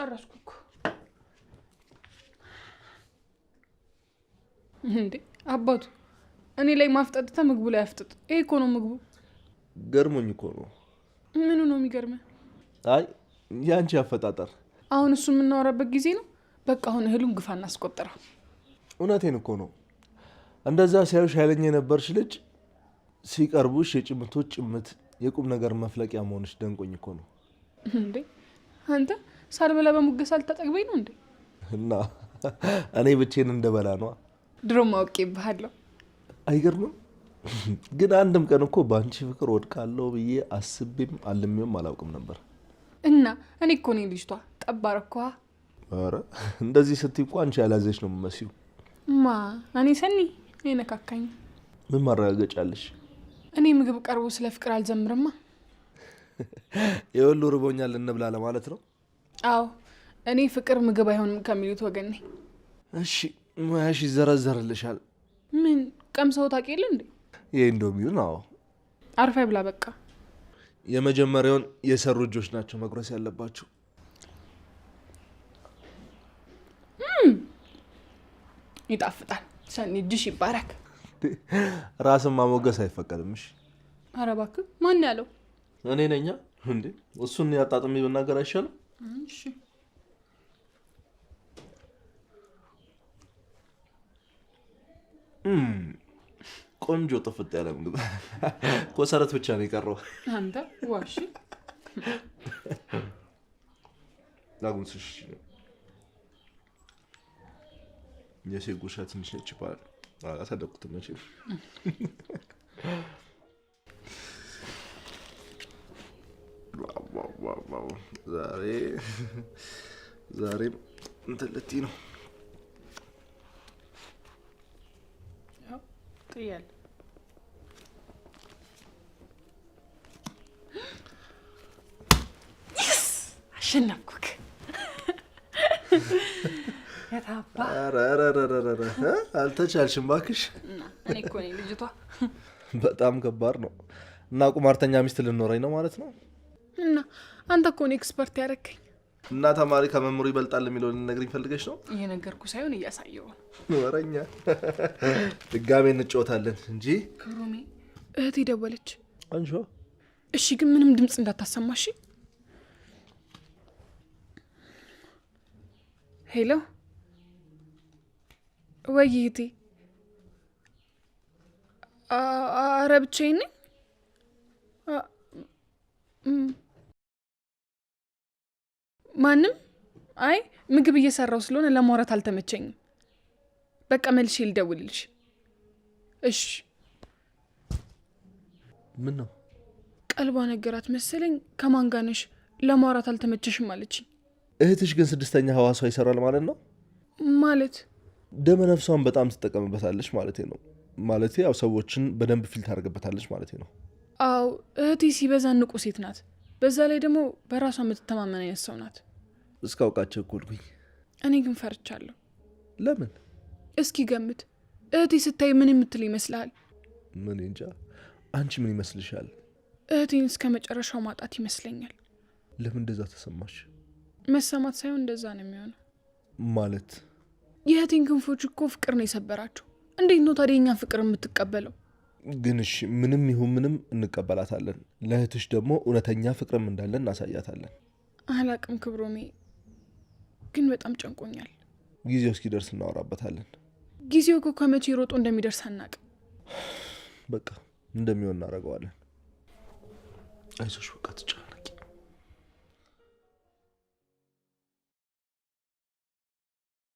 ጨረስኩ እኮ እንዴ አባቱ እኔ ላይ ማፍጠጥታ ምግቡ ላይ አፍጥጥ ይሄ እኮ ነው ምግቡ ገርሞኝ እኮ ነው ምኑ ነው የሚገርመው አይ ያንቺ አፈጣጠር አሁን እሱ የምናወራበት ጊዜ ነው በቃ አሁን እህሉን ግፋ እናስቆጥረው እውነቴን እኮ ነው እንደዛ ሲያዩሽ ኃይለኛ የነበርሽ ልጅ ሲቀርቡሽ የጭምቶች ጭምት የቁም ነገር መፍለቂያ መሆንሽ ደንቆኝ እኮ ነው እንዴ አንተ ሳልበላ በሙገስ አልተጠግበኝ ነው እንዴ እና እኔ ብቻዬን እንደበላ ነው ድሮም አውቄብሃለሁ አይገርምም ግን አንድም ቀን እኮ ባንቺ ፍቅር ወድቃለሁ ብዬ አስቤም አልሜም አላውቅም ነበር እና እኔ እኮ ነኝ ልጅቷ ጠባረኳ አረ እንደዚህ ስትይ እኮ አንቺ ያላዘሽ ነው የምመስዩ ማ እኔ ሰኒ አይነካካኝ ምን ማረጋገጫለሽ እኔ ምግብ ቀርቦ ስለ ፍቅር አልዘምርማ የወሎ ርቦኛል እንብላ ለማለት ነው አዎ እኔ ፍቅር ምግብ አይሆንም ከሚሉት ወገን ነኝ እሺ ማያሽ ይዘረዘርልሻል ምን ቀምሰው ታውቂል እንዴ ይሄ እንደሚው ነው አርፋ ብላ በቃ የመጀመሪያውን የሰሩ እጆች ናቸው መጉረስ ያለባቸው ይጣፍጣል ሰኒ እጅሽ ይባረክ ራስን ማሞገስ አይፈቀድምሽ ኧረ እባክህ ማን ያለው እኔ ነኛ እንዴ እሱን ያጣጥም ይበናገር አይሻልም እሺ ቆንጆ ጥፍጥ ያለ ምግብ ኮሰረት ብቻ ነው የቀረው አንተ ዋሺ ላጉንስሽ የሴጉሻ ትንሽ ነች ይባላል አሳደኩት መቼ ዋው ዛሬ እንትን ልትይ ነው ጥያል አሸነፍኩክ የታባ አረረረረረ አልተቻልሽም ባክሽ እኔ እኮ ነኝ ልጅቷ በጣም ከባድ ነው እና ቁማርተኛ ሚስት ልኖረኝ ነው ማለት ነው እና አንተ እኮ ነው ኤክስፐርት ያረከኝ እና ተማሪ ከመምሩ ይበልጣል የሚለውን ነገር ይፈልገሽ ነው ይሄ ነገርኩ ሳይሆን እያሳየው ወረኛ ድጋሜ እንጫወታለን እንጂ ክሩሜ እህቴ ደወለች አንቺ እሺ ግን ምንም ድምጽ እንዳታሰማሽ ሄሎ ወይዬ ኧረ ብቻዬን ነኝ ማንም አይ ምግብ እየሰራው ስለሆነ ለማውራት አልተመቸኝም በቃ መልሼ ልደውልልሽ እሺ ምን ነው ቀልቧ ነገራት መሰለኝ ከማን ጋር ነሽ ለማውራት አልተመቸሽም አለችኝ እህትሽ ግን ስድስተኛ ሐዋሷ ይሰራል ማለት ነው ማለት ደመ ነፍሷን በጣም ትጠቀምበታለች ማለት ነው ማለት ያው ሰዎችን በደንብ ፊልት አድርገበታለች ማለት ነው አው እህቴ ሲበዛ ንቁ ሴት ናት በዛ ላይ ደግሞ በራሷ የምትተማመን አይነት ሰው ናት እስካውቃቸው ኩልኩኝ እኔ ግን ፈርቻለሁ ለምን እስኪ ገምት እህቴ ስታይ ምን የምትል ይመስልሃል ምን እንጃ አንቺ ምን ይመስልሻል እህቴን እስከ መጨረሻው ማጣት ይመስለኛል ለምን እንደዛ ተሰማሽ መሰማት ሳይሆን እንደዛ ነው የሚሆነው ማለት የእህቴን ክንፎች እኮ ፍቅር ነው የሰበራቸው እንዴት ነው ታዲያ የእኛን ፍቅር የምትቀበለው ግን እሺ ምንም ይሁን ምንም እንቀበላታለን ለእህትሽ ደግሞ እውነተኛ ፍቅርም እንዳለን እናሳያታለን አላቅም ክብሮሜ ግን በጣም ጨንቆኛል ጊዜው እስኪደርስ እናወራበታለን ጊዜው እኮ ከመቼ ሮጦ እንደሚደርስ አናቅ በቃ እንደሚሆን እናደርገዋለን አይዞሽ በቃ ትጫወት